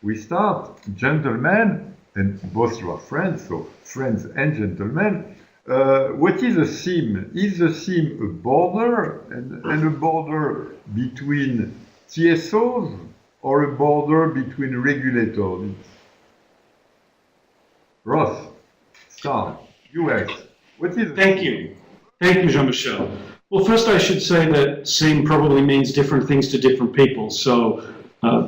we start, gentlemen, and both you are friends, so friends and gentlemen. What is a seam? Is the seam a border and a border between TSOs or a border between regulators? Ross, start. US. What is? Thank you. Thank you, Jean-Michel. Well, first I should say that seam probably means different things to different people. So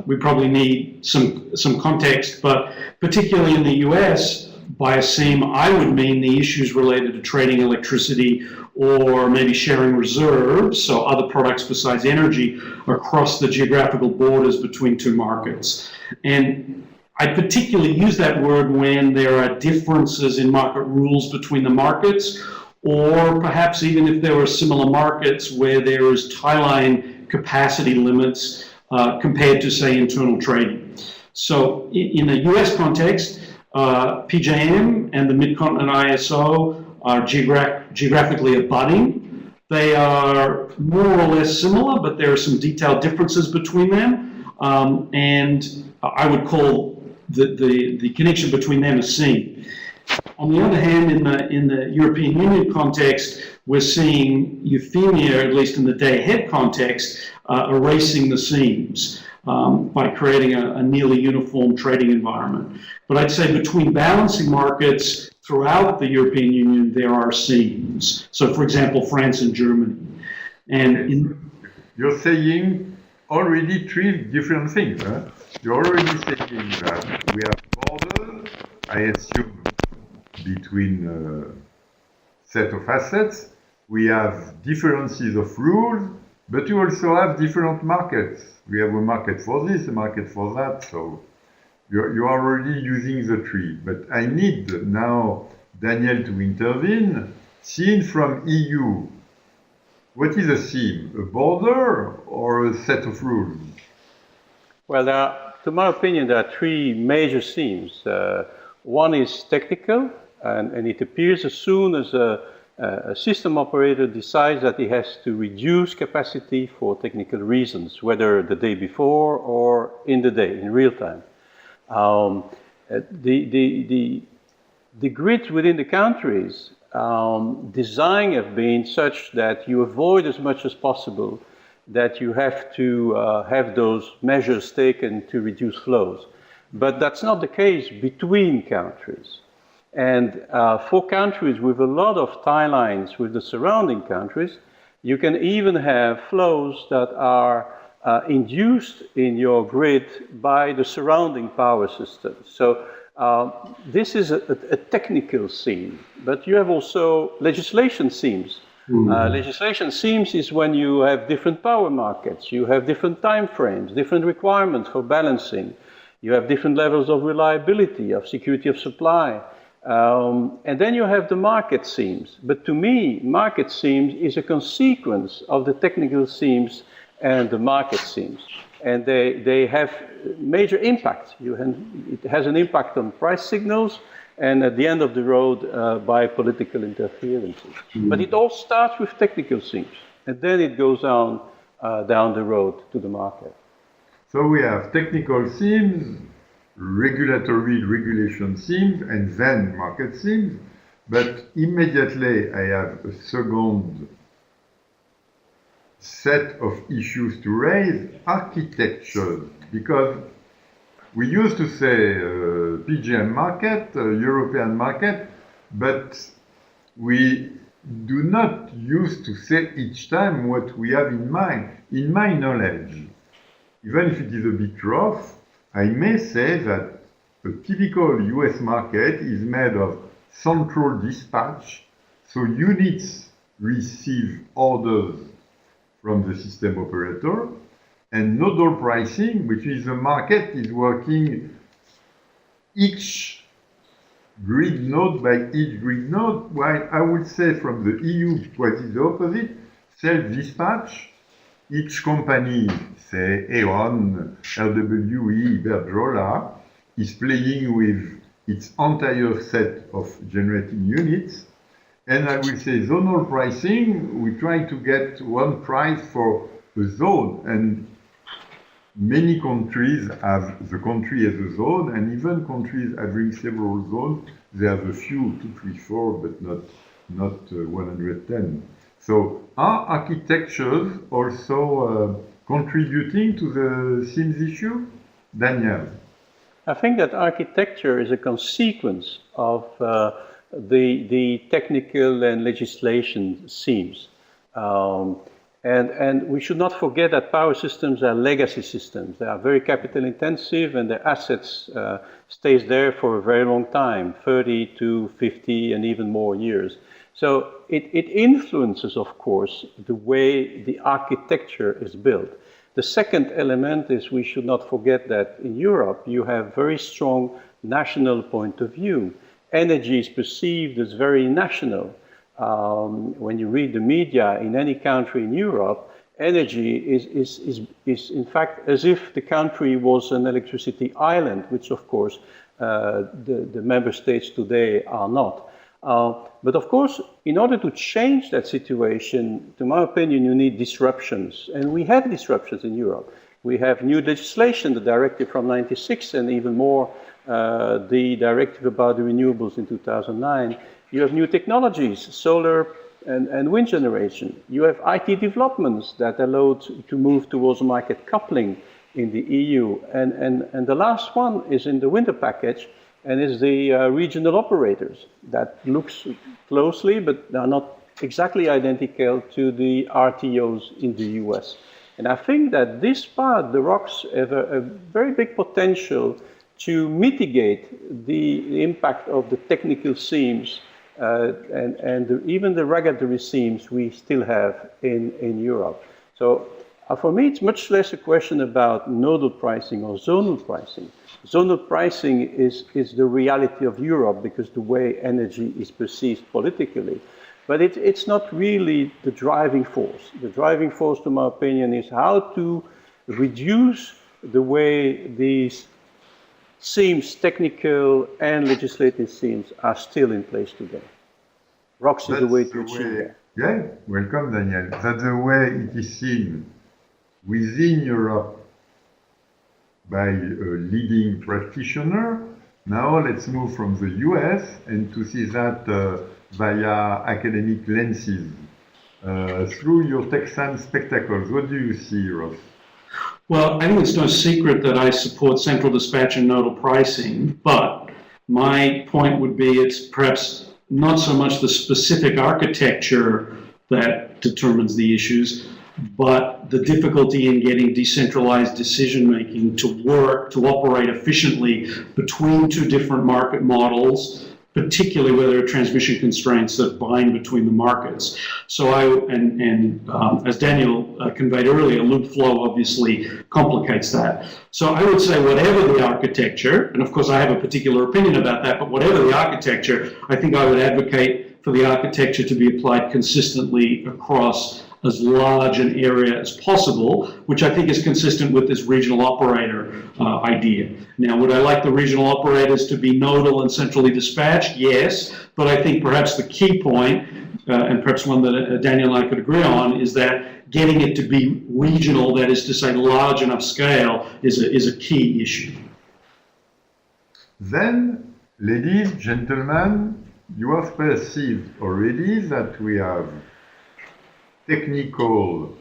we probably need some context, but particularly in the US, by a seam, I would mean the issues related to trading electricity or maybe sharing reserves, so other products besides energy, across the geographical borders between two markets. And I particularly use that word when there are differences in market rules between the markets, or perhaps even if there are similar markets where there is tie-line capacity limits compared to, say, internal trading. So in the US context, PJM and the Mid-Continent ISO are geographically abutting. They are more or less similar, but there are some detailed differences between them. And I would call the connection between them a seam. On the other hand, in the European Union context, we're seeing euphemia, at least in the day-ahead context, erasing the seams by creating a nearly uniform trading environment. But I'd say between balancing markets throughout the European Union, there are seams. So, for example, France and Germany. And you're saying already three different things. Huh? You're already saying that we have borders, I assume, between set of assets. We have differences of rules, but you also have different markets. We have a market for this, a market for that, so you're already using the tree. But I need now Daniel to intervene. Seen from EU, what is a seam? A border or a set of rules? Well, to my opinion, there are three major seams. One is technical, and it appears as soon as a system operator decides that he has to reduce capacity for technical reasons, whether the day before or in the day, in real time. The grids within the countries design have been such that you avoid as much as possible that you have to have those measures taken to reduce flows. But that's not the case between countries. And for countries with a lot of tie lines with the surrounding countries, you can even have flows that are induced in your grid by the surrounding power system. So this is a technical seam, but you have also legislation seams. Legislation seams is when you have different power markets, you have different time frames, different requirements for balancing, you have different levels of reliability, of security of supply. And then you have the market seams. But to me, market seams is a consequence of the technical seams and the market seams. And they have major impact. It has an impact on price signals and at the end of the road by political interferences. But it all starts with technical seams. And then it goes down the road to the market. So we have technical seams, regulation seams, and then market seams. But immediately I have a second set of issues to raise, architecture, because we used to say PGM market, European market, but we do not use to say each time what we have in mind. In my knowledge, even if it is a bit rough, I may say that a typical US market is made of central dispatch, so units receive orders from the system operator, and nodal pricing, which is the market is working each grid node by each grid node, while I would say from the EU, what is the opposite, self-dispatch. Each company, say E.ON, LWE, Iberdrola, is playing with its entire set of generating units. And I will say zonal pricing, we try to get one price for a zone. And many countries have the country as a zone, and even countries having several zones, they have a few, 2, 3, 4, but not 110. So are architectures also contributing to the SIMS issue? Daniel? I think that architecture is a consequence of the technical and legislation themes. And we should not forget that power systems are legacy systems. They are very capital intensive and their assets stays there for a very long time, 30 to 50 and even more years. So it influences, of course, the way the architecture is built. The second element is we should not forget that in Europe you have very strong national point of view. Energy is perceived as very national. When you read the media in any country in Europe, energy is in fact as if the country was an electricity island, which of course the member states today are not. But of course, in order to change that situation, to my opinion, you need disruptions. And we have disruptions in Europe. We have new legislation, the directive from '96, and even more the directive about the renewables in 2009. You have new technologies, solar and wind generation. You have IT developments that allow to move towards market coupling in the EU. And the last one is in the winter package, and is the regional operators that looks closely, but are not exactly identical to the RTOs in the US. And I think that this part, the ROCs, have a very big potential to mitigate the impact of the technical themes and even the regulatory themes we still have in Europe. So for me, it's much less a question about nodal pricing or zonal pricing. Zonal pricing is the reality of Europe because the way energy is perceived politically. But it's not really the driving force. The driving force, to my opinion, is how to reduce the way these themes, technical and legislative themes, are still in place today. ROCs is the way to achieve that. Yeah, welcome, Daniel. That's the way it is seen within Europe by a leading practitioner. Now let's move from the US and to see that via academic lenses. Through your Texan spectacles, what do you see, Ross? Well, I think it's no secret that I support central dispatch and nodal pricing, but my point would be it's perhaps not so much the specific architecture that determines the issues, but the difficulty in getting decentralized decision-making to work, to operate efficiently between two different market models, particularly where there are transmission constraints that bind between the markets. So as Daniel conveyed earlier, loop flow obviously complicates that. So I would say whatever the architecture, and of course I have a particular opinion about that, but whatever the architecture, I think I would advocate for the architecture to be applied consistently across as large an area as possible, which I think is consistent with this regional operator idea. Now, would I like the regional operators to be nodal and centrally dispatched? Yes, but I think perhaps the key point, and perhaps one that Daniel and I could agree on, is that getting it to be regional, that is to say large enough scale, is a key issue. Then, ladies, gentlemen, you have perceived already that we have technical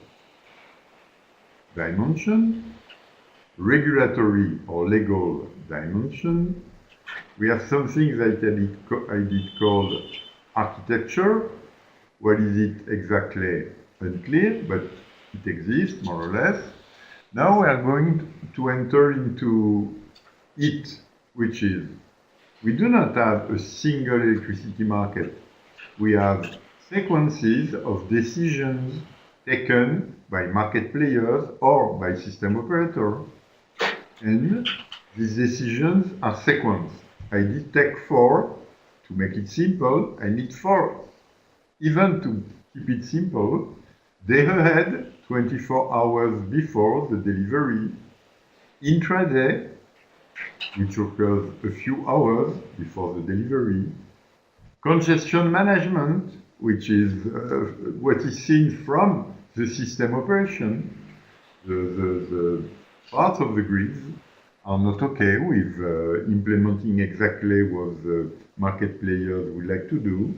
dimension, regulatory or legal dimension. We have something that I did call architecture. What is it exactly? Unclear, but it exists more or less. Now we are going to enter into it, which is we do not have a single electricity market. We have sequences of decisions taken by market players or by system operator. And these decisions are sequenced. I did take 4 to make it simple. I need 4. Even to keep it simple, day ahead, 24 hours before the delivery, intraday, which occurs a few hours before the delivery, congestion management, which is what is seen from the system operation, the parts of the grids are not okay with implementing exactly what the market players would like to do,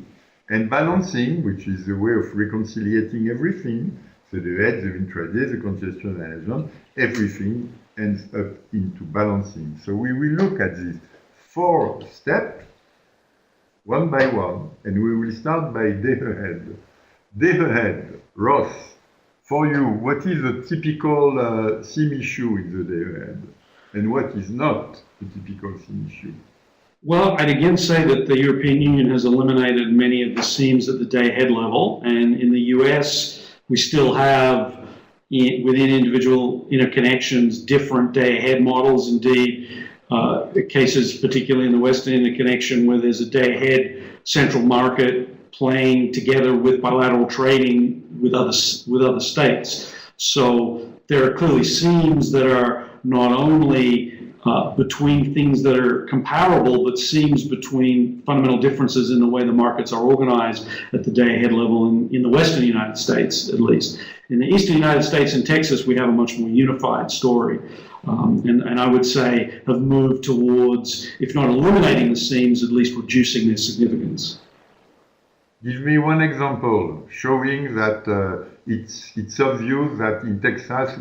and balancing, which is a way of reconciliating everything, so the edge, the intraday, the congestion management, everything ends up into balancing. So we will look at these 4 steps, one by one, and we will start by day ahead. Day ahead, Ross, for you, what is a typical SIM issue in the day ahead? And what is not a typical SIM issue? Well, I'd again say that the European Union has eliminated many of the seams at the day-ahead level, and in the US, we still have, within individual interconnections, different day-ahead models. Indeed, cases, particularly in the Western interconnection, where there's a day-ahead central market playing together with bilateral trading with other states. So there are clearly seams that are not only between things that are comparable, but seams between fundamental differences in the way the markets are organized at the day-ahead level in the Western United States, at least. In the Eastern United States and Texas, we have a much more unified story. And I would say have moved towards, if not eliminating the seams, at least reducing their significance. Give me one example showing that it's obvious that in Texas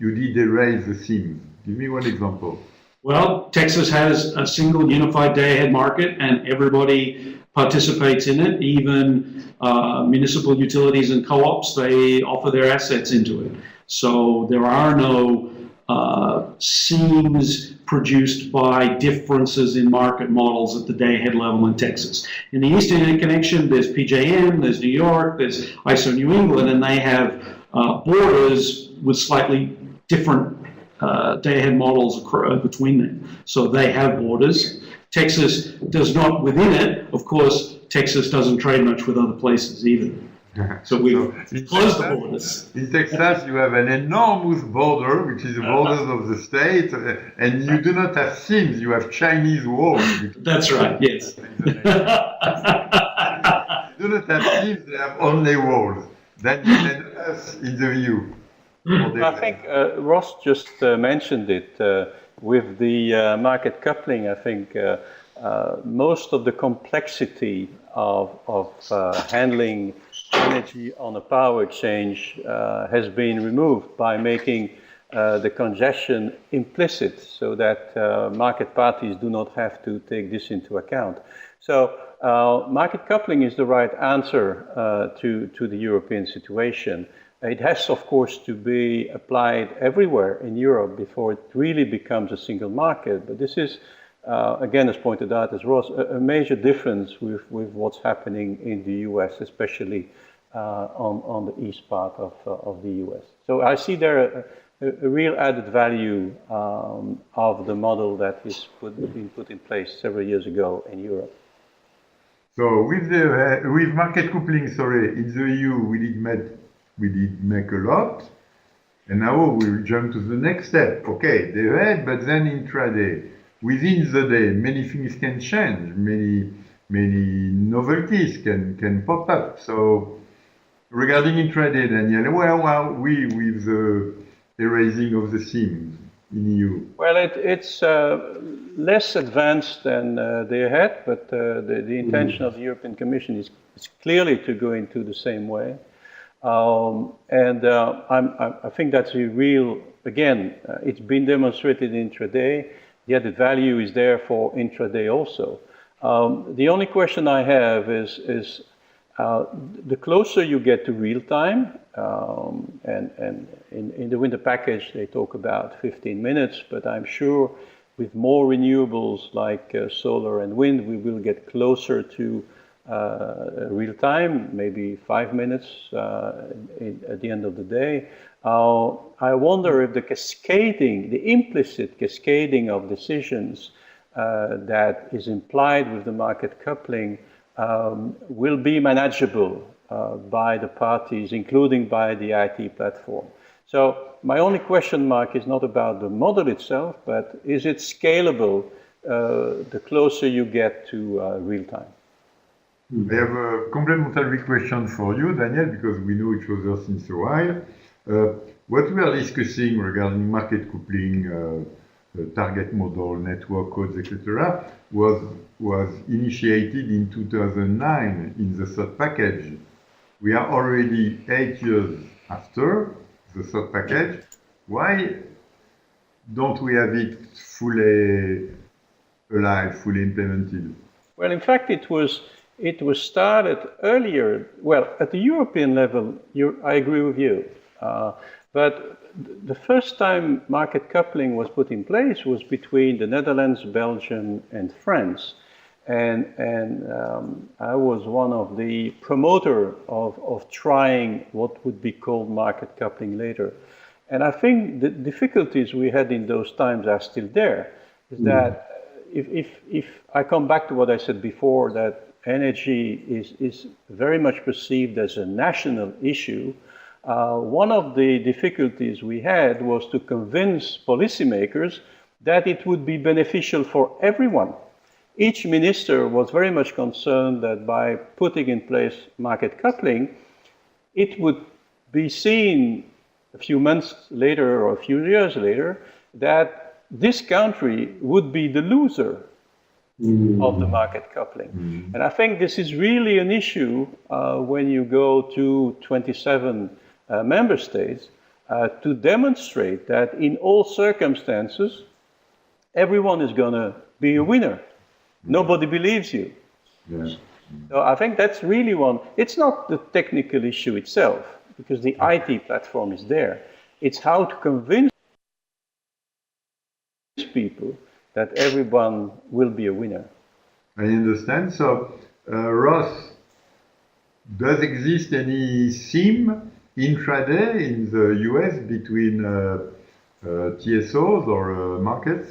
you did erase the seams. Give me one example. Well, Texas has a single unified day-ahead market, and everybody participates in it. Even municipal utilities and co-ops, they offer their assets into it. So there are no seams produced by differences in market models at the day-ahead level in Texas. In the Eastern Interconnection, there's PJM, there's New York, there's ISO New England, and they have borders with slightly different day-ahead models between them. So they have borders. Texas does not within it. Of course, Texas doesn't trade much with other places either. So we've closed the borders. In Texas, you have an enormous border, which is the borders of the state, and you do not have seams, you have Chinese walls. That's right, yes. You do not have seams, they have only walls. Then you can us in the view. I think Ross just mentioned it. With the market coupling, I think most of the complexity of handling energy on a power exchange has been removed by making the congestion implicit, so that market parties do not have to take this into account. So market coupling is the right answer to the European situation. It has, of course, to be applied everywhere in Europe before it really becomes a single market. But this is, again, as pointed out as Ross, a major difference with what's happening in the US, especially on the east part of the US. So I see there a real added value of the model that is being put in place several years ago in Europe. So with market coupling, in the EU we did make a lot, and now we'll jump to the next step. Okay, day ahead, but then intraday. Within the day, many things can change, many novelties can pop up. So regarding intraday, Daniel, where are we with the erasing of the seams in EU? Well, it's less advanced than day ahead, but the intention of the European Commission is clearly to go into the same way. I think that's a real, again, it's been demonstrated in intraday. The added value is there for intraday also. The only question I have is the closer you get to real time, and in the winter package they talk about 15 minutes, but I'm sure with more renewables like solar and wind, we will get closer to real time, maybe 5 minutes at the end of the day. I wonder if the implicit cascading of decisions that is implied with the market coupling will be manageable by the parties, including by the IT platform. So my only question mark is not about the model itself, but is it scalable the closer you get to real time? I have a complementary question for you, Daniel, because we know each other since a while. what we are discussing regarding market coupling, target model, network codes, etc., was initiated in 2009 in the third package. We are already 8 years after the third package. Why don't we have it fully alive, fully implemented? Well, in fact, it was started earlier. Well, at the European level, I agree with you. But the first time market coupling was put in place was between the Netherlands, Belgium, and France. And I was one of the promoter of trying what would be called market coupling later. And I think the difficulties we had in those times are still there. Is that if I come back to what I said before, that energy is very much perceived as a national issue, one of the difficulties we had was to convince policymakers that it would be beneficial for everyone. Each minister was very much concerned that by putting in place market coupling, it would be seen a few months later or a few years later that this country would be the loser of the market coupling. And I think this is really an issue when you go to 27 member states to demonstrate that in all circumstances, everyone is going to be a winner. Nobody believes you. Yeah. So I think that's really one. It's not the technical issue itself, because the IT platform is there. It's how to convince people that everyone will be a winner. I understand. So, Ross, does exist any theme intraday in the US between TSOs or markets?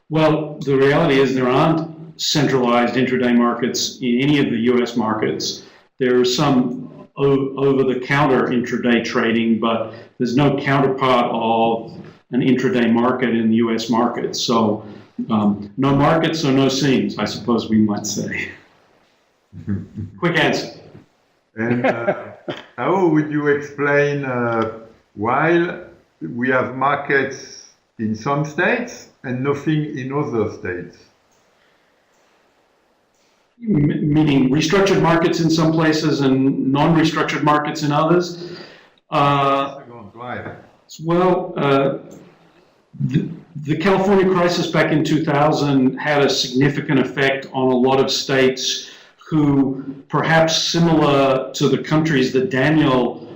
Well, the reality is there aren't centralized intraday markets in any of the US markets. There are some over-the-counter intraday trading, but there's no counterpart of an intraday market in the US market. So no markets or no seams, I suppose we might say. Quick answer. And how would you explain why we have markets in some states and nothing in other states? Meaning restructured markets in some places and non-restructured markets in others? Well, the California crisis back in 2000 had a significant effect on a lot of states who, perhaps similar to the countries that Daniel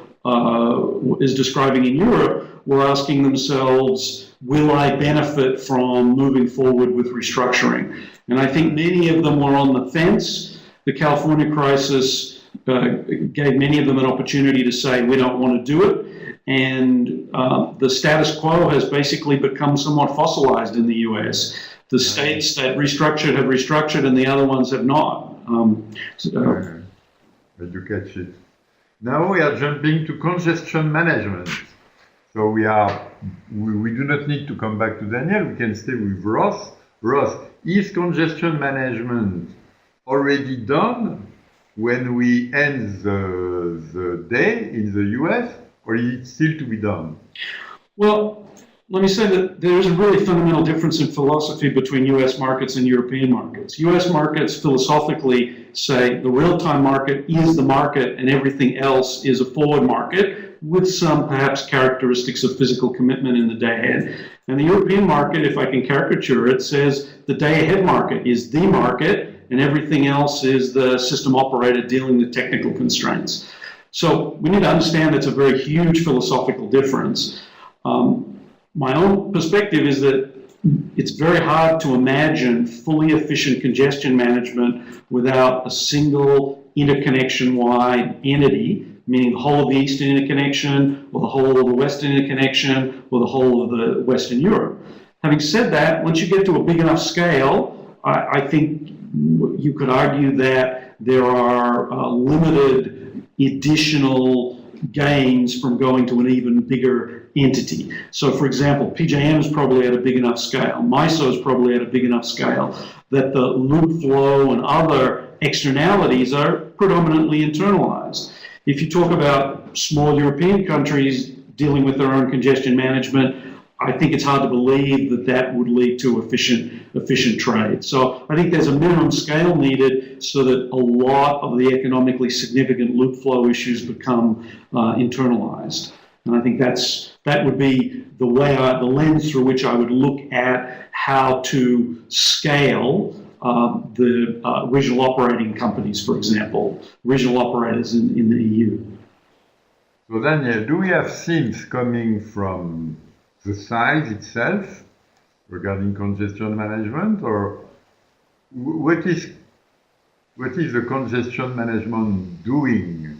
is describing in Europe, were asking themselves, will I benefit from moving forward with restructuring? And I think many of them were on the fence. The California crisis gave many of them an opportunity to say, we don't want to do it. And the status quo has basically become somewhat fossilized in the US. The states that restructured have restructured and the other ones have not. Did you catch it? Now we are jumping to congestion management. So we do not need to come back to Daniel, we can stay with Ross. Ross, is congestion management already done when we end the day in the US, or is it still to be done? Well, let me say that there is a really fundamental difference in philosophy between US markets and European markets. US markets philosophically say the real-time market is the market and everything else is a forward market with some perhaps characteristics of physical commitment in the day ahead. And the European market, if I can caricature it, says the day ahead market is the market and everything else is the system operator dealing with technical constraints. So we need to understand that's a very huge philosophical difference. My own perspective is that it's very hard to imagine fully efficient congestion management without a single interconnection-wide entity, meaning the whole of the Eastern Interconnection, or the whole of the Western Interconnection, or the whole of the Western Europe. Having said that, once you get to a big enough scale, I think you could argue that there are limited additional gains from going to an even bigger entity. So for example, PJM is probably at a big enough scale, MISO is probably at a big enough scale that the loop flow and other externalities are predominantly internalized. If you talk about small European countries dealing with their own congestion management, I think it's hard to believe that that would lead to efficient trade. So I think there's a minimum scale needed so that a lot of the economically significant loop flow issues become internalized. And I think that would be the way, the lens through which I would look at how to scale the regional operating companies, for example, regional operators in the EU. So Daniel, do we have themes coming from the size itself regarding congestion management, or what is the congestion management doing?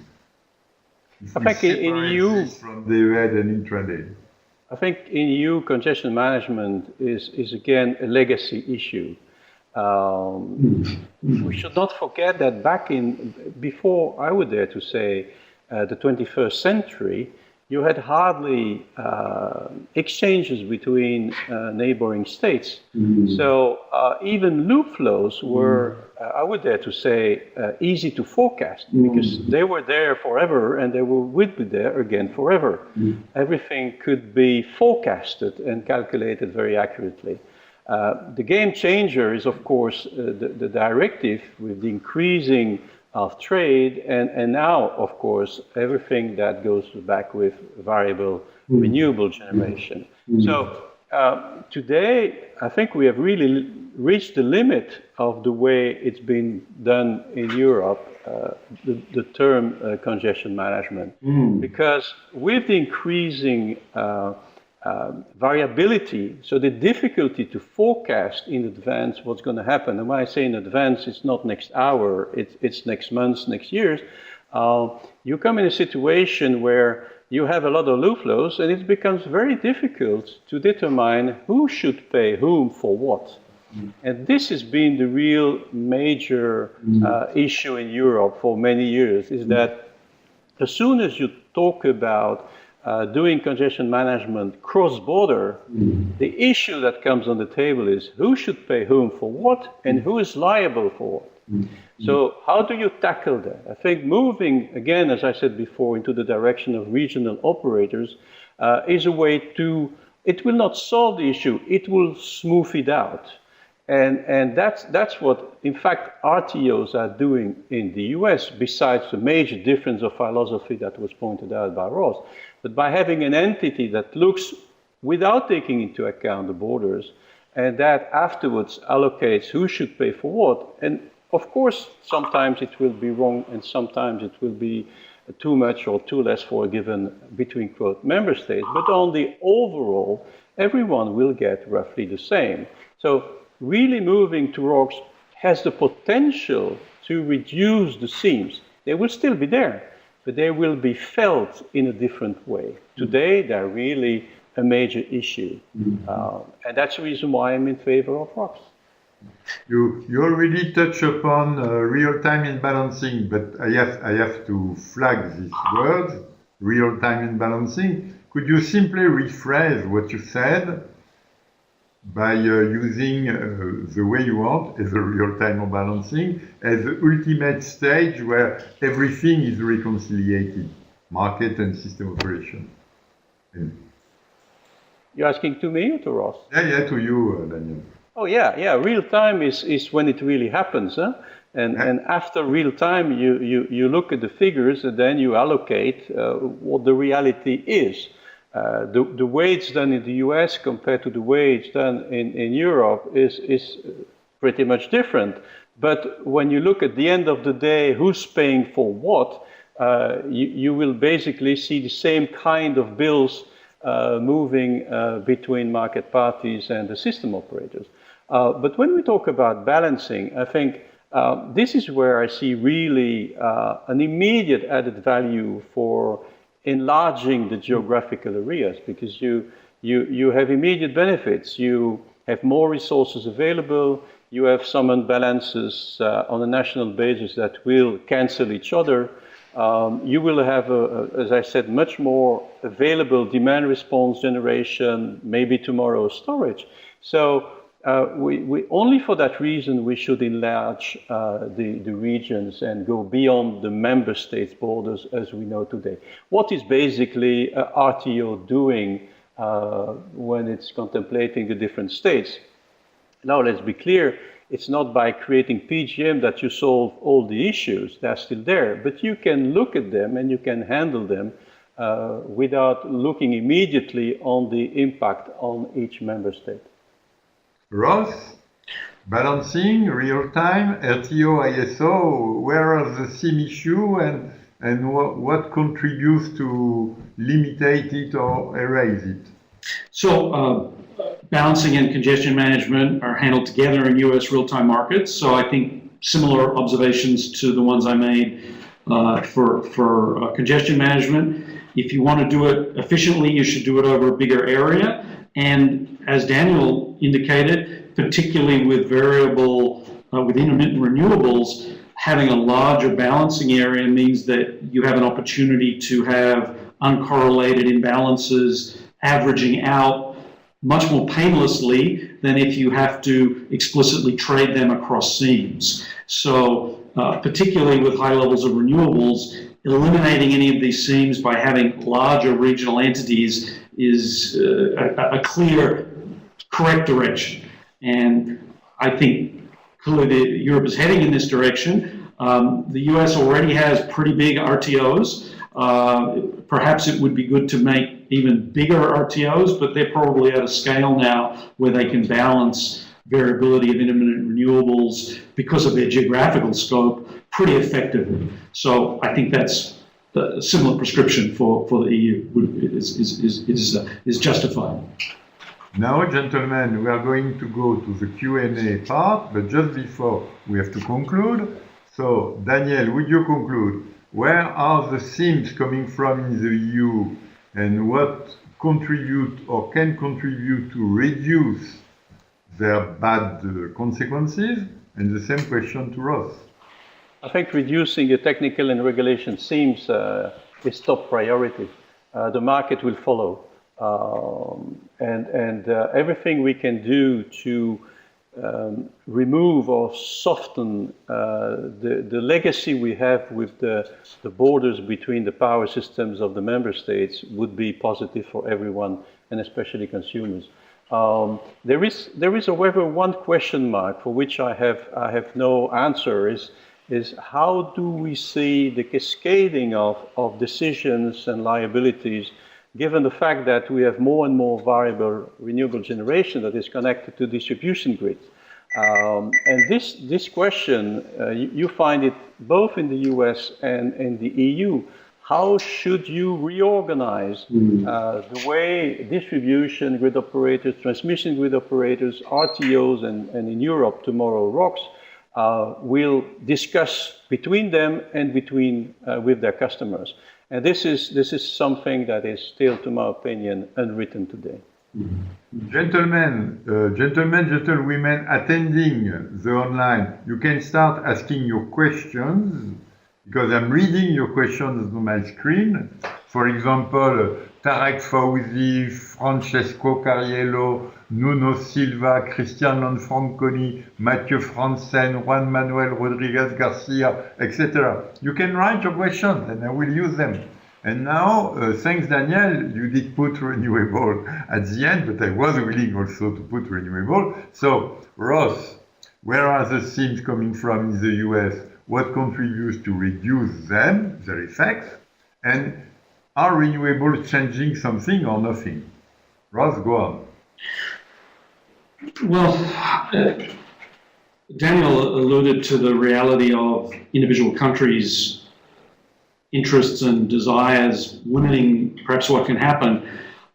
I think in EU, from day-ahead and intraday. I think in EU congestion management is again a legacy issue. We should not forget that before I would dare to say the 21st century, you had hardly exchanges between neighboring states. So even loop flows were, I would dare to say, easy to forecast because they were there forever and they would be there again forever. Everything could be forecasted and calculated very accurately. The game changer is, of course, the directive with the increasing of trade, and now, of course, everything that goes back with variable renewable generation. So today, I think we have really reached the limit of the way it's been done in Europe, the term congestion management, because with the increasing variability, so the difficulty to forecast in advance what's going to happen. And when I say in advance, it's not next hour, it's next month, next years. You come in a situation where you have a lot of loop flows, and it becomes very difficult to determine who should pay whom for what. And this has been the real major issue in Europe for many years, is that as soon as you talk about doing congestion management cross-border, the issue that comes on the table is who should pay whom for what and who is liable for what. So how do you tackle that? I think moving, again, as I said before, into the direction of regional operators is a way to, it will not solve the issue, it will smooth it out. And that's what, in fact, RTOs are doing in the US, besides the major difference of philosophy that was pointed out by Ross. But by having an entity that looks without taking into account the borders, and that afterwards allocates who should pay for what. And of course, sometimes it will be wrong, and sometimes it will be too much or too less for a given, between quote, member states. But on the overall, everyone will get roughly the same. So really moving to ROCs has the potential to reduce the seams. They will still be there, but they will be felt in a different way. Today, they're really a major issue. And that's the reason why I'm in favor of ROCs. You already touched upon real-time imbalancing, but I have to flag this word, real-time imbalancing. Could you simply rephrase what you said by using the way you want as a real-time imbalancing as the ultimate stage where everything is reconciliated, market and system operation? You're asking to me or to Ross? Yeah, to you, Daniel. Oh, yeah. Real time is when it really happens. Huh? And after real time, you look at the figures and then you allocate what the reality is. The way it's done in the US compared to the way it's done in Europe is pretty much different. But when you look at the end of the day, who's paying for what, you will basically see the same kind of bills moving between market parties and the system operators. But when we talk about balancing, I think this is where I see really an immediate added value for enlarging the geographical areas, because you have immediate benefits. You have more resources available, you have some unbalances on a national basis that will cancel each other. You will have, as I said, much more available demand response generation, maybe tomorrow storage. So we only for that reason we should enlarge the regions and go beyond the member states' borders as we know today. What is basically RTO doing when it's contemplating the different states? Now, let's be clear, it's not by creating PGM that you solve all the issues. They're still there, but you can look at them and you can handle them without looking immediately on the impact on each member state. Ross, balancing, real-time, RTO, ISO, where are the same issue and what contributes to limitate it or erase it? So balancing and congestion management are handled together in US real-time markets. So I think similar observations to the ones I made for congestion management. If you want to do it efficiently, you should do it over a bigger area. And as Daniel indicated, particularly with variable, with intermittent renewables, having a larger balancing area means that you have an opportunity to have uncorrelated imbalances averaging out much more painlessly than if you have to explicitly trade them across seams. So particularly with high levels of renewables, eliminating any of these seams by having larger regional entities is a clear, correct direction. And I think clearly Europe is heading in this direction. The US already has pretty big RTOs. Perhaps it would be good to make even bigger RTOs, but they're probably at a scale now where they can balance variability of intermittent renewables because of their geographical scope pretty effectively. So I think that's a similar prescription for the EU is justified. Now, gentlemen, we are going to go to the Q&A part, but just before we have to conclude. So, Daniel, would you conclude? Where are the themes coming from in the EU and what contribute or can contribute to reduce their bad consequences? And the same question to Ross. I think reducing the technical and regulation seems is top priority. The market will follow. And everything we can do to remove or soften the legacy we have with the borders between the power systems of the member states would be positive for everyone and especially consumers. There is however one question mark for which I have no answer is how do we see the cascading of decisions and liabilities given the fact that we have more and more variable renewable generation that is connected to distribution grids. And this question, you find it both in the US and in the EU. How should you reorganize the way distribution grid operators, transmission grid operators, RTOs, and in Europe tomorrow ROCs will discuss between them and between with their customers. And this is something that is still, to my opinion, unwritten today. Gentlemen, gentlewomen attending the online, you can start asking your questions because I'm reading your questions on my screen. For example, Tarek Fauzi, Francesco Cariello, Nuno Silva, Christian Lanfranconi, Mathieu Francen, Juan Manuel Rodriguez Garcia, etc. You can write your questions and I will use them. And now, thanks Daniel, you did put renewable at the end, but I was willing also to put renewable. So, Ross, where are the themes coming from in the US? What contributes to reduce them, their effects? And are renewables changing something or nothing? Ross, go on. Well, Daniel alluded to the reality of individual countries' interests and desires limiting perhaps what can happen.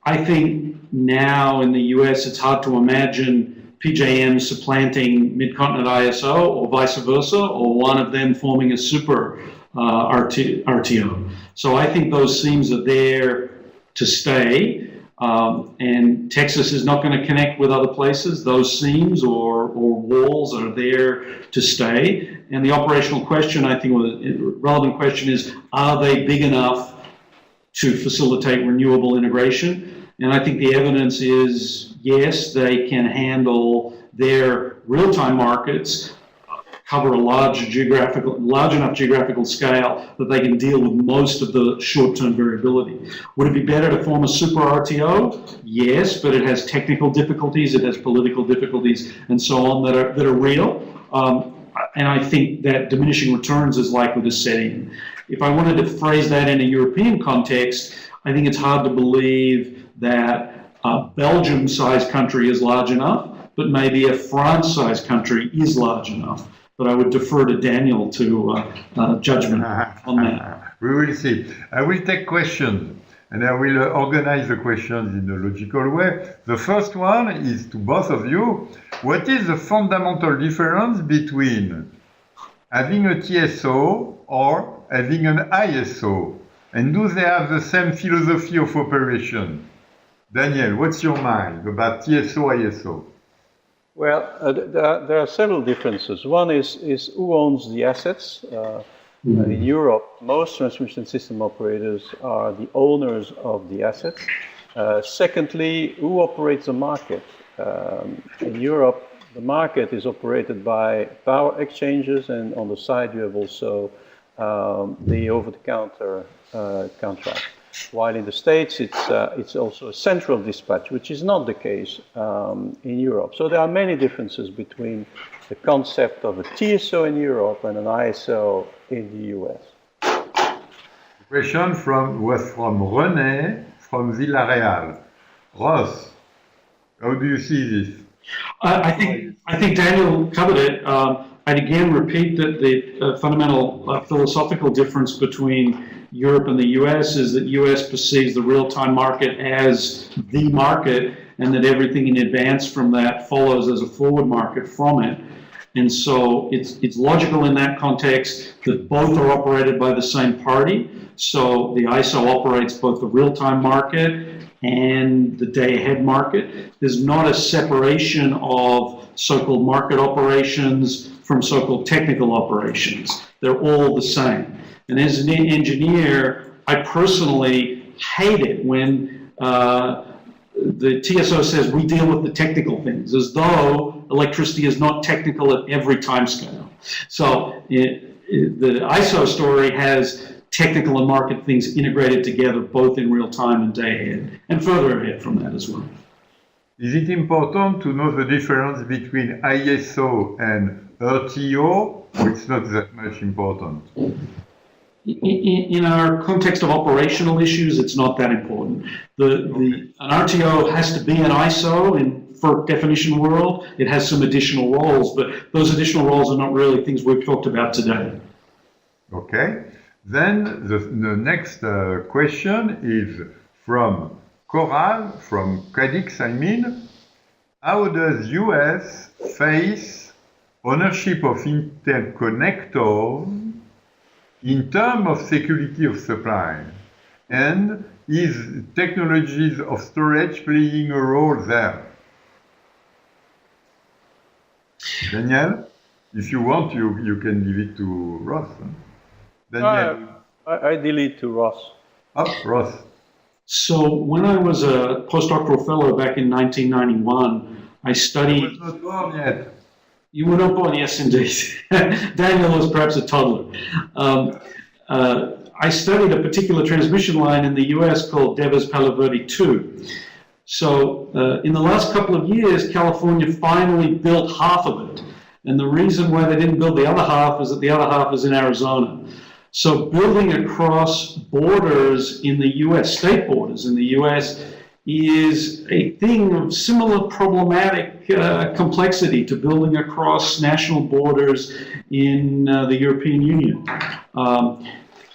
I think now in the US it's hard to imagine PJM supplanting Mid-Continent ISO or vice versa, or one of them forming a super RTO. So I think those themes are there to stay. And Texas is not going to connect with other places. Those seams or walls are there to stay. And the operational question, I think, or the relevant question is, are they big enough to facilitate renewable integration? And I think the evidence is, yes, they can handle their real-time markets cover a large enough geographical scale that they can deal with most of the short-term variability. Would it be better to form a super RTO? Yes, but it has technical difficulties, it has political difficulties, and so on that are real. And I think that diminishing returns is likely to set in. If I wanted to phrase that in a European context, I think it's hard to believe that a Belgium-sized country is large enough, but maybe a France-sized country is large enough. But I would defer to Daniel to judgment on that. We will see. I will take questions, and I will organize the questions in a logical way. The first one is to both of you. What is the fundamental difference between having a TSO or having an ISO? And do they have the same philosophy of operation? Daniel, what's your mind about TSO, ISO? Well, there are several differences. One is who owns the assets. In Europe, most transmission system operators are the owners of the assets. Secondly, who operates the market? In Europe, the market is operated by power exchanges, and on the side you have also the over-the-counter contract. While in the States, it's also a central dispatch, which is not the case in Europe. So there are many differences between the concept of a TSO in Europe and an ISO in the US. The question was from René from Villarreal. Ross, how do you see this? I think Daniel covered it. I'd again repeat that the fundamental philosophical difference between Europe and the US is that US perceives the real-time market as the market, and that everything in advance from that follows as a forward market from it. And so it's logical in that context that both are operated by the same party. So the ISO operates both the real-time market and the day-ahead market. There's not a separation of so-called market operations from so-called technical operations. They're all the same. And as an engineer, I personally hate it when the TSO says we deal with the technical things, as though electricity is not technical at every time scale. So the ISO story has technical and market things integrated together, both in real time and day ahead, and further ahead from that as well. Is it important to know the difference between ISO and RTO, or it's not that much important? In our context of operational issues, it's not that important. An RTO has to be an ISO in FERC definition world. It has some additional roles, but those additional roles are not really things we've talked about today. Okay. Then the next question is from Coral, from Cadix, I mean. How does US face ownership of interconnectors in terms of security of supply? And is technologies of storage playing a role there? Daniel, if you want, you can give it to Ross. Huh? Daniel. I deal it to Ross. Oh, Ross. So when I was a postdoctoral fellow back in 1991, I studied... I was not born yet. You were not born, yes, indeed. Daniel was perhaps a toddler. I studied a particular transmission line in the US called Devers Palo Verde 2. So in the last couple of years, California finally built half of it. And the reason why they didn't build the other half is that the other half is in Arizona. So building across borders in the US, state borders in the US, is a thing of similar problematic complexity to building across national borders in the European Union.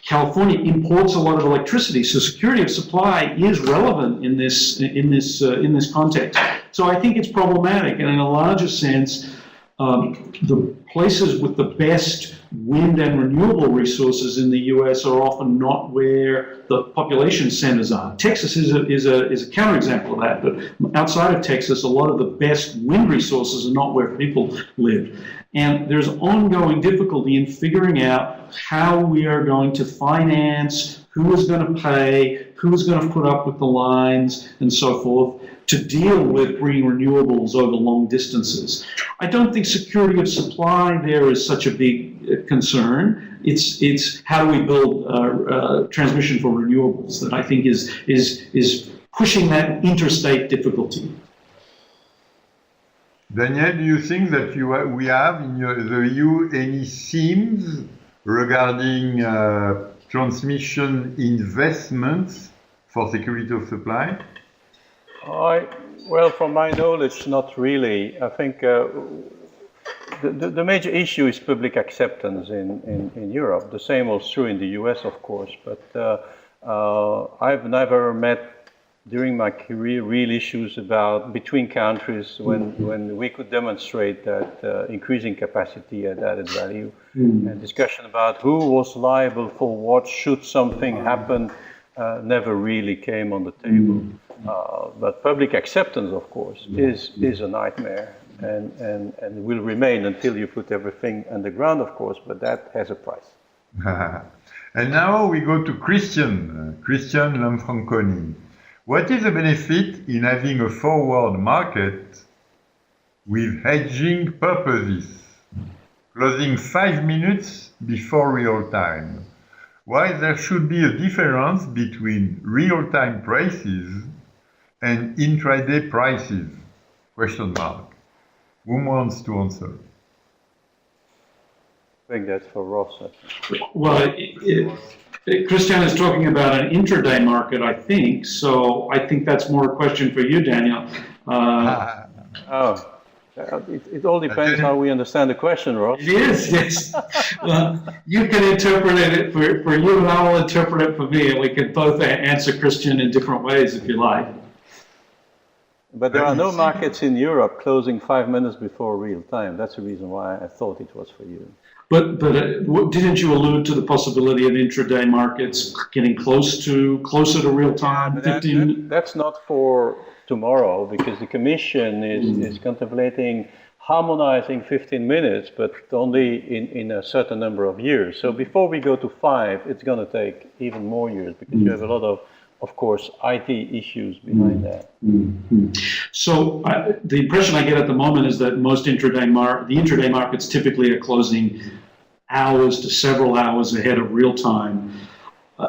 California imports a lot of electricity, so security of supply is relevant in this context. So I think it's problematic, and in a larger sense, the places with the best wind and renewable resources in the U.S. are often not where the population centers are. Texas is a counterexample of that, but outside of Texas, a lot of the best wind resources are not where people live. And there's ongoing difficulty in figuring out how we are going to finance who is going to pay, who is going to put up with the lines, and so forth, to deal with bringing renewables over long distances. I don't think security of supply there is such a big concern. It's how do we build transmission for renewables that I think is pushing that interstate difficulty. Daniel, do you think that we have in the EU any themes regarding transmission investments for security of supply? Well, from my knowledge, not really. I think the major issue is public acceptance in Europe. The same was true in the US, of course, but I've never met during my career real issues between countries when we could demonstrate that increasing capacity had added value. And discussion about who was liable for what, should something happen, never really came on the table. But public acceptance, of course, is a nightmare and will remain until you put everything underground, of course, but that has a price. And now we go to Christian Lamfranconi. What is the benefit in having a forward market with hedging purposes, closing 5 minutes before real time? Why there should be a difference between real-time prices and intraday prices? Question mark. Who wants to answer? I think that's for Ross. Well, Christian is talking about an intraday market, I think, so I think that's more a question for you, Daniel. It all depends how we understand the question, Ross. It is, yes. Well, you can interpret it for you, and I will interpret it for me, and we can both answer Christian in different ways, if you like. But there are no markets in Europe closing 5 minutes before real time. That's the reason why I thought it was for you. But didn't you allude to the possibility of intraday markets getting closer to real time? That's not for tomorrow, because the Commission is contemplating harmonizing 15 minutes, but only in a certain number of years. So before we go to 5, it's going to take even more years, because you have a lot of course, IT issues behind that. So the impression I get at the moment is that most the intraday markets typically are closing hours to several hours ahead of real time.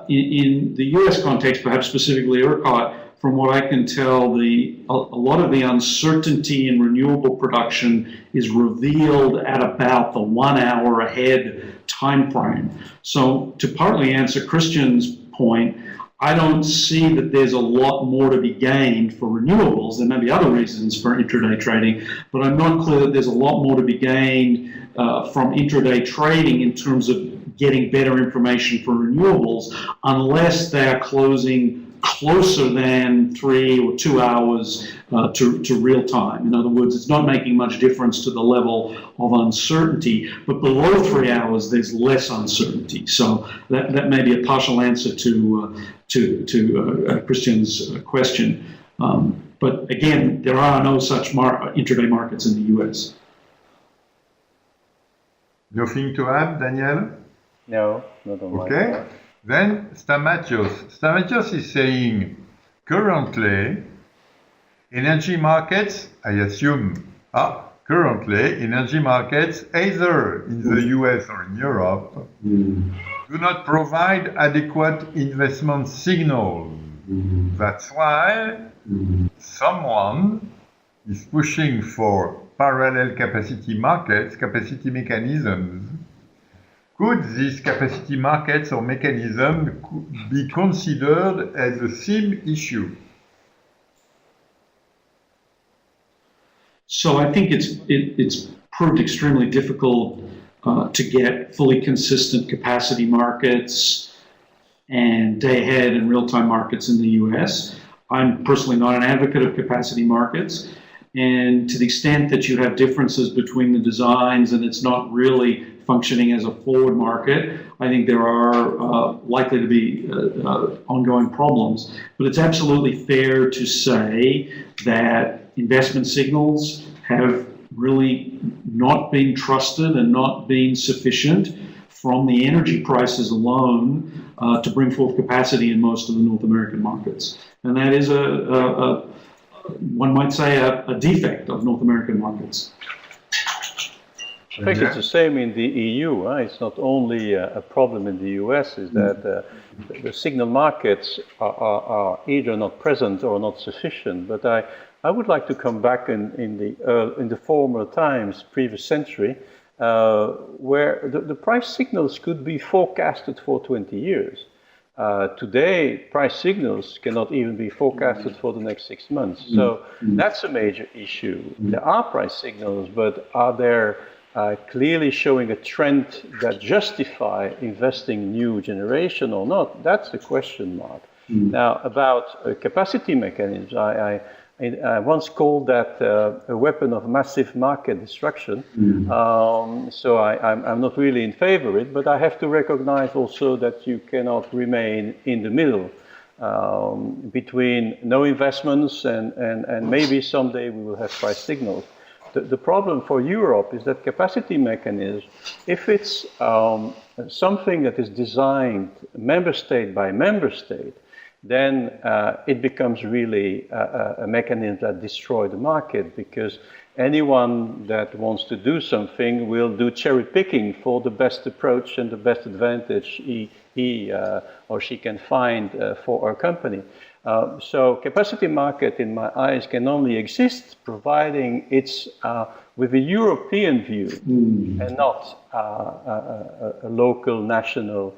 In the US context, perhaps specifically ERCOT, from what I can tell, a lot of the uncertainty in renewable production is revealed at about the 1 hour ahead time frame. So to partly answer Christian's point, I don't see that there's a lot more to be gained for renewables. There may be other reasons for intraday trading, but I'm not clear that there's a lot more to be gained from intraday trading in terms of getting better information for renewables, unless they're closing closer than 3 or 2 hours to real time. In other words, it's not making much difference to the level of uncertainty, but below 3 hours, there's less uncertainty. So that may be a partial answer to Christian's question. But again, there are no such intraday markets in the US. Nothing to add, Daniel? No, not on my part. Okay. Then Stamatios. Stamatios is saying, currently, energy markets, I assume, currently, energy markets, either in the US or in Europe, do not provide adequate investment signals. That's why someone is pushing for parallel capacity markets, capacity mechanisms. Could these capacity markets or mechanisms be considered as a theme issue? So I think it's proved extremely difficult to get fully consistent capacity markets and day-ahead and real-time markets in the US. I'm personally not an advocate of capacity markets, and to the extent that you have differences between the designs and it's not really functioning as a forward market, I think there are likely to be ongoing problems. But it's absolutely fair to say that investment signals have really not been trusted and not been sufficient from the energy prices alone to bring forth capacity in most of the North American markets. And that is one might say, a defect of North American markets. I think it's the same in the EU. It's not only a problem in the US, is that the signal markets are either not present or not sufficient. But I would like to come back in the former times, previous century, where the price signals could be forecasted for 20 years. Today, price signals cannot even be forecasted for the next 6 months. So that's a major issue. There are price signals, but are there clearly showing a trend that justify investing in new generation or not? That's the question mark. Now, about capacity mechanisms, I once called that a weapon of massive market destruction. So I'm not really in favor of it, but I have to recognize also that you cannot remain in the middle between no investments and maybe someday we will have price signals. The problem for Europe is that capacity mechanism, if it's something that is designed member state by member state, then it becomes really a mechanism that destroys the market, because anyone that wants to do something will do cherry picking for the best approach and the best advantage he or she can find for our company. So capacity market, in my eyes, can only exist providing it's with a European view and not a local, national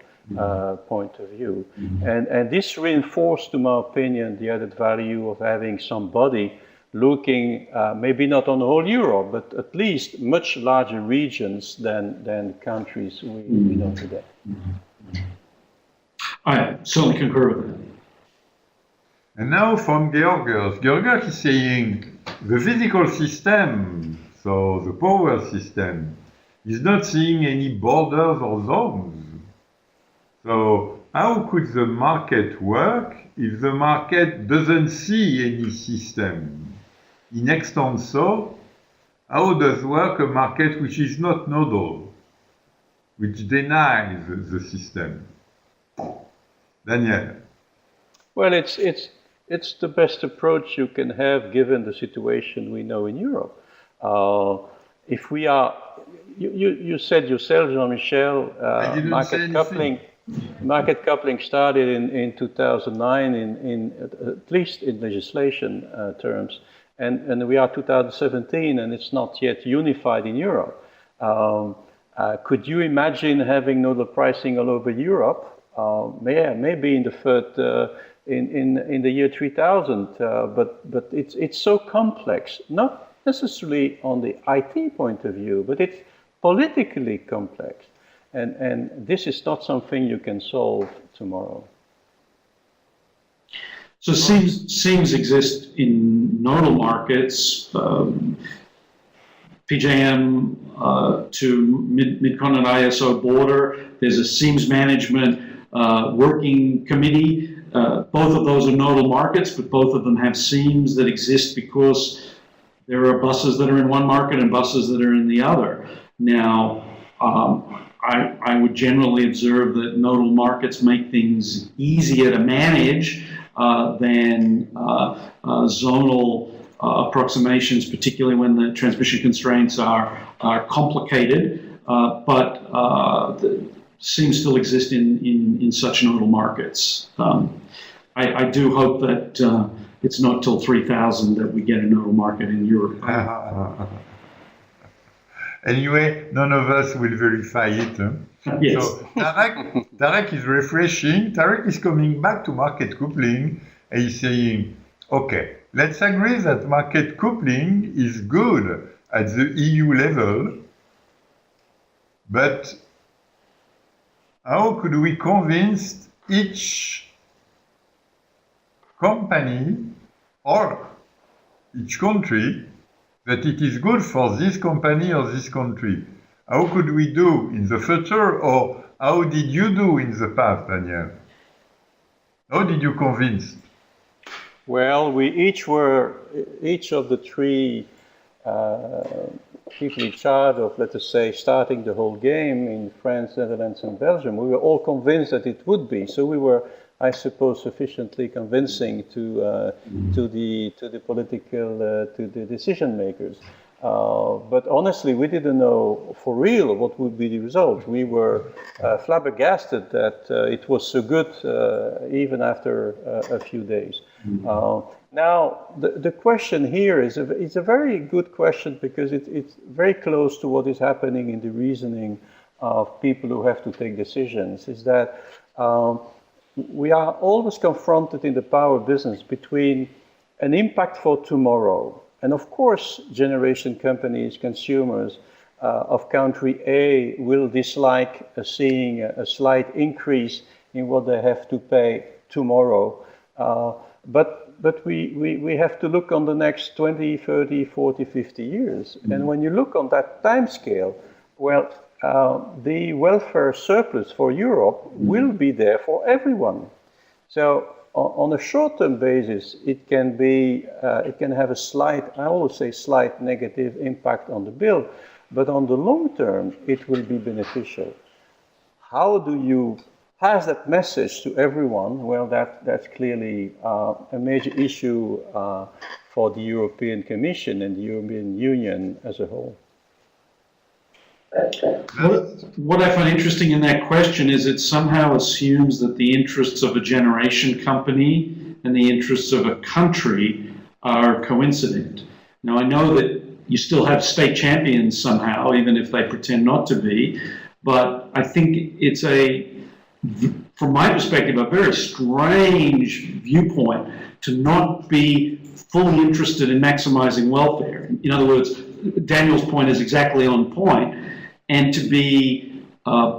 point of view. And this reinforced, to my opinion, the added value of having somebody looking maybe not on the whole Europe, but at least much larger regions than countries we know today. I certainly concur with that. And now from Georgios. Georgios is saying the physical system, so the power system, is not seeing any borders or zones. So how could the market work if the market doesn't see any system? In extenso, how does work a market which is not nodal, which denies the system? Daniel. Well, it's the best approach you can have given the situation we know in Europe. If we are, you said yourself, Jean-Michel, market coupling started in 2009 at least in legislation terms, and we are 2017 and it's not yet unified in Europe. Could you imagine having nodal pricing all over Europe? Maybe in the third, in the year 3000, but it's so complex, not necessarily on the IT point of view, but it's politically complex, and this is not something you can solve tomorrow. So seams exist in nodal markets, PJM to mid-continent ISO border. There's a seams management working committee. Both of those are nodal markets, but both of them have seams that exist because there are buses that are in one market and buses that are in the other. Now, I would generally observe that nodal markets make things easier to manage than zonal approximations, particularly when the transmission constraints are complicated, but the seams still exist in such nodal markets. I do hope that it's not till 3000 that we get a nodal market in Europe. Anyway, none of us will verify it. Yes. So Tarek is refreshing. Tarek is coming back to market coupling and he's saying, okay, let's agree that market coupling is good at the EU level, but how could we convince each company or each country that it is good for this company or this country? How could we do in the future, or how did you do in the past, Daniel? How did you convince? Well, we each of the three people in charge of, let us say, starting the whole game in France, Netherlands, and Belgium, we were all convinced that it would be. So we were, I suppose, sufficiently convincing to the political, to the decision makers. But honestly, we didn't know for real what would be the result. We were flabbergasted that it was so good even after a few days. Now, the question here is it's a very good question because it's very close to what is happening in the reasoning of people who have to take decisions, is that we are always confronted in the power business between an impact for tomorrow. And of course, generation companies, consumers of country A will dislike seeing a slight increase in what they have to pay tomorrow. But we have to look on the next 20, 30, 40, 50 years. And when you look on that time scale, well, the welfare surplus for Europe will be there for everyone. So on a short-term basis, it can be, it can have a slight, I always say slight negative impact on the bill, but on the long term, it will be beneficial. How do you pass that message to everyone? Well, that's clearly a major issue for the European Commission and the European Union as a whole. What I find interesting in that question is it somehow assumes that the interests of a generation company and the interests of a country are coincident. Now, I know that you still have state champions somehow, even if they pretend not to be, but I think it's from my perspective, a very strange viewpoint to not be fully interested in maximizing welfare. In other words, Daniel's point is exactly on point. And to be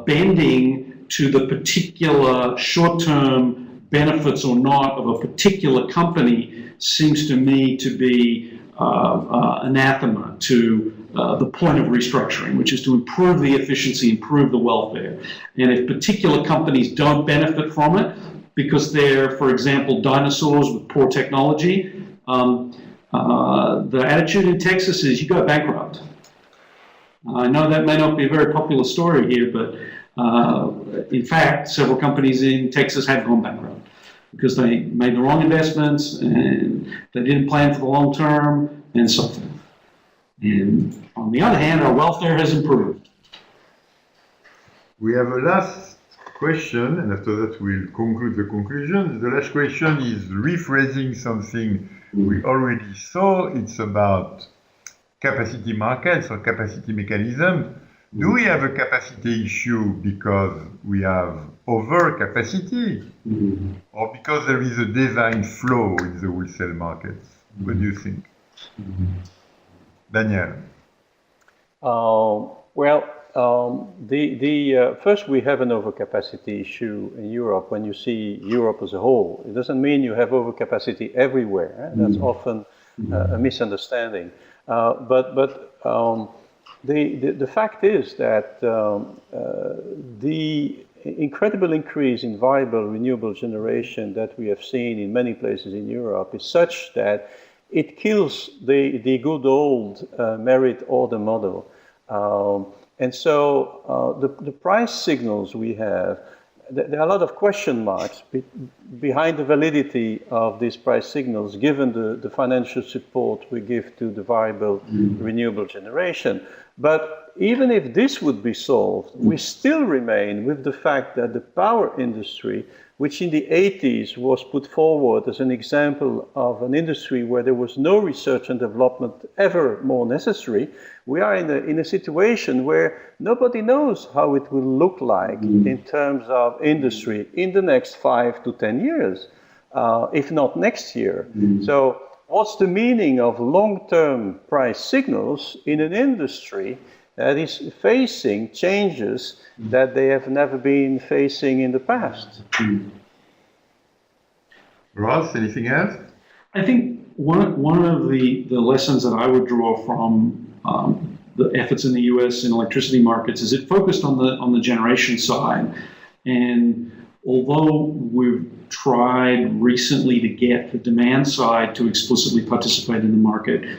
bending to the particular short-term benefits or not of a particular company seems to me to be anathema to the point of restructuring, which is to improve the efficiency, improve the welfare. And if particular companies don't benefit from it because they're, for example, dinosaurs with poor technology, the attitude in Texas is you go bankrupt. I know that may not be a very popular story here, but in fact, several companies in Texas have gone bankrupt because they made the wrong investments and they didn't plan for the long term and so forth. And on the other hand, our welfare has improved. We have a last question, and after that we'll conclude the conclusion. The last question is rephrasing something we already saw. It's about capacity markets or capacity mechanism. Do we have a capacity issue because we have overcapacity or because there is a design flaw in the wholesale markets? What do you think? Daniel? First we have an overcapacity issue in Europe when you see Europe as a whole. It doesn't mean you have overcapacity everywhere. That's often a misunderstanding. The fact is that the incredible increase in viable renewable generation that we have seen in many places in Europe is such that it kills the good old merit order model. And so the price signals we have, there are a lot of question marks behind the validity of these price signals given the financial support we give to the viable renewable generation. But even if this would be solved, we still remain with the fact that the power industry, which in the 80s was put forward as an example of an industry where there was no research and development ever more necessary, we are in a situation where nobody knows how it will look like in terms of industry in the next 5 to 10 years, if not next year. So what's the meaning of long-term price signals in an industry that is facing changes that they have never been facing in the past? Ross, anything else? I think one of the lessons that I would draw from the efforts in the U.S. in electricity markets is it focused on the generation side. And although we've tried recently to get the demand side to explicitly participate in the market,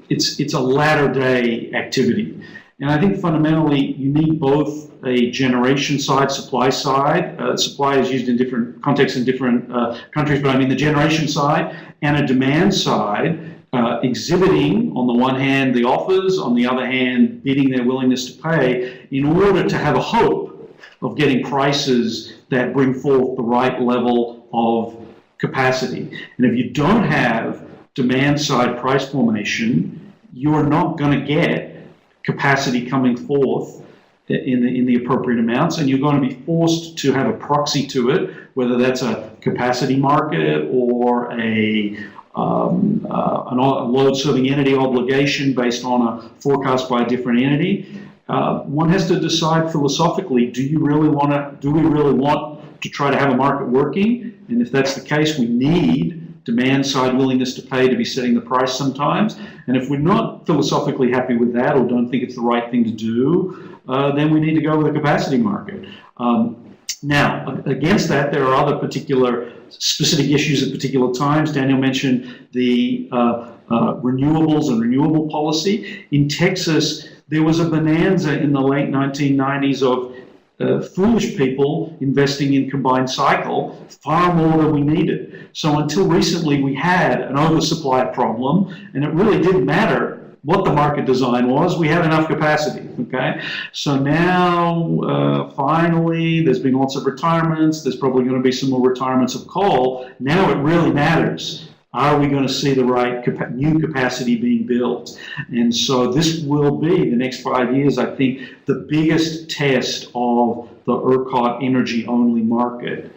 it's a latter day activity. And I think fundamentally you need both a generation side, supply side. Supply is used in different contexts in different countries, but I mean the generation side and a demand side, exhibiting on the one hand the offers, on the other hand bidding their willingness to pay, in order to have a hope of getting prices that bring forth the right level of capacity. And if you don't have demand side price formation, you're not going to get capacity coming forth in the appropriate amounts, and you're going to be forced to have a proxy to it, whether that's a capacity market or a load-serving entity obligation based on a forecast by a different entity. One has to decide philosophically: do we really want to try to have a market working? And if that's the case, we need demand side willingness to pay to be setting the price sometimes. And if we're not philosophically happy with that or don't think it's the right thing to do, then we need to go with a capacity market. Now, against that, there are other particular specific issues at particular times. Daniel mentioned the renewables and renewable policy. In Texas, there was a bonanza in the late 1990s of foolish people investing in combined cycle, far more than we needed. So until recently, we had an oversupply problem, and it really didn't matter what the market design was. We had enough capacity, okay? So now, finally, there's been lots of retirements. There's probably going to be some more retirements of coal. Now it really matters. Are we going to see the right new capacity being built? And so this will be, the next 5 years, I think, the biggest test of the ERCOT energy-only market.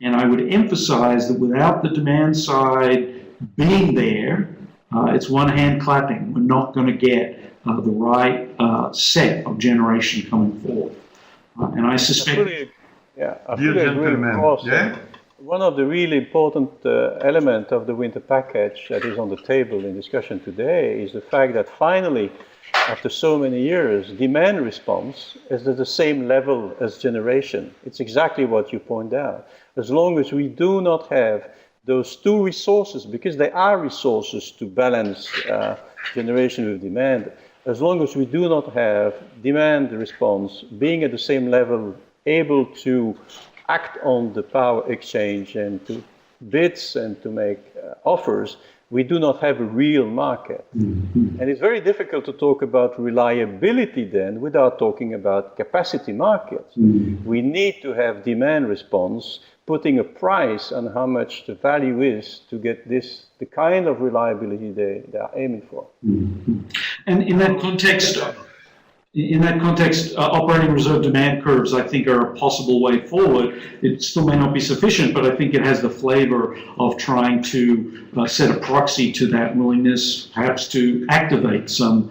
And I would emphasize that without the demand side being there, it's one hand clapping. We're not going to get the right set of generation coming forward. And I suspect... I fully agree, of course. Yeah? One of the really important elements of the winter package that is on the table in discussion today is the fact that finally, after so many years, demand response is at the same level as generation. It's exactly what you point out. As long as we do not have those two resources, because they are resources to balance generation with demand, as long as we do not have demand response being at the same level, able to act on the power exchange and to bids and to make offers, we do not have a real market. Mm-hmm. And it's very difficult to talk about reliability then without talking about capacity markets. Mm-hmm. We need to have demand response, putting a price on how much the value is to get this, the kind of reliability they are aiming for. Mm-hmm. And in that context, operating reserve demand curves, I think, are a possible way forward. It still may not be sufficient, but I think it has the flavor of trying to set a proxy to that willingness, perhaps to activate some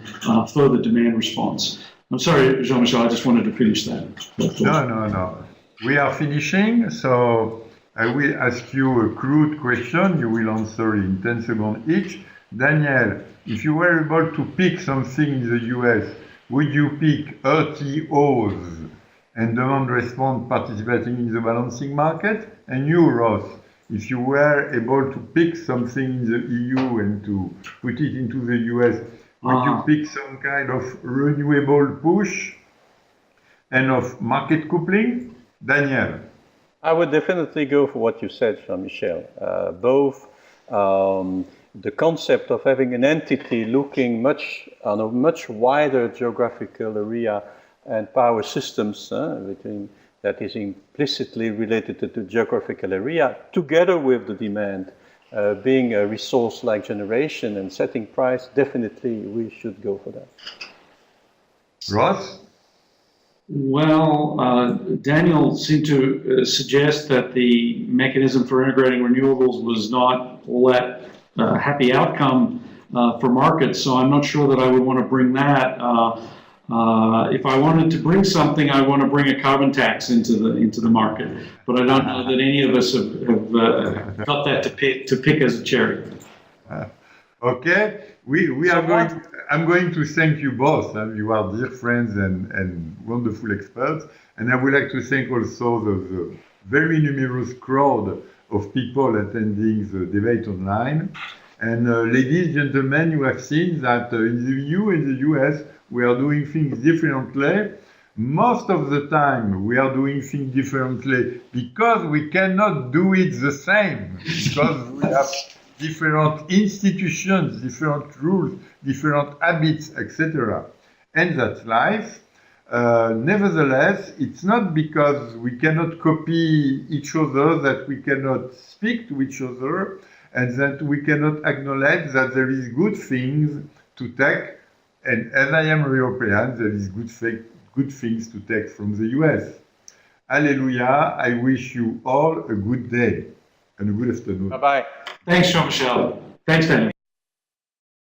further demand response. I'm sorry, Jean-Michel, I just wanted to finish that. No. We are finishing, so I will ask you a crude question. You will answer in 10 seconds each. Daniel, if you were able to pick something in the US, would you pick RTOs and demand response participating in the balancing market? And you, Ross, if you were able to pick something in the EU and to put it into the US, would you pick some kind of renewable push and of market coupling? Daniel? I would definitely go for what you said, Jean-Michel. Both the concept of having an entity looking on a much wider geographical area and power systems that is implicitly related to the geographical area, together with the demand being a resource like generation and setting price, definitely we should go for that. Ross? Well, Daniel seemed to suggest that the mechanism for integrating renewables was not all that happy outcome for markets, so I'm not sure that I would want to bring that. If I wanted to bring something, I want to bring a carbon tax into the market, but I don't know that any of us have got that to pick as a cherry. Okay, we are going. I'm going to thank you both. You are dear friends and wonderful experts, and I would like to thank also the very numerous crowd of people attending the debate online. And ladies, gentlemen, you have seen that in the EU, in the US, we are doing things differently. Most of the time, we are doing things differently because we cannot do it the same, because we have different institutions, different rules, different habits, etc. And that's life. Nevertheless, it's not because we cannot copy each other that we cannot speak to each other and that we cannot acknowledge that there is good things to take. And as I am European, there is good things to take from the US. Hallelujah. I wish you all a good day and a good afternoon. Bye-bye. Thanks, Jean-Michel. Thanks, Danny.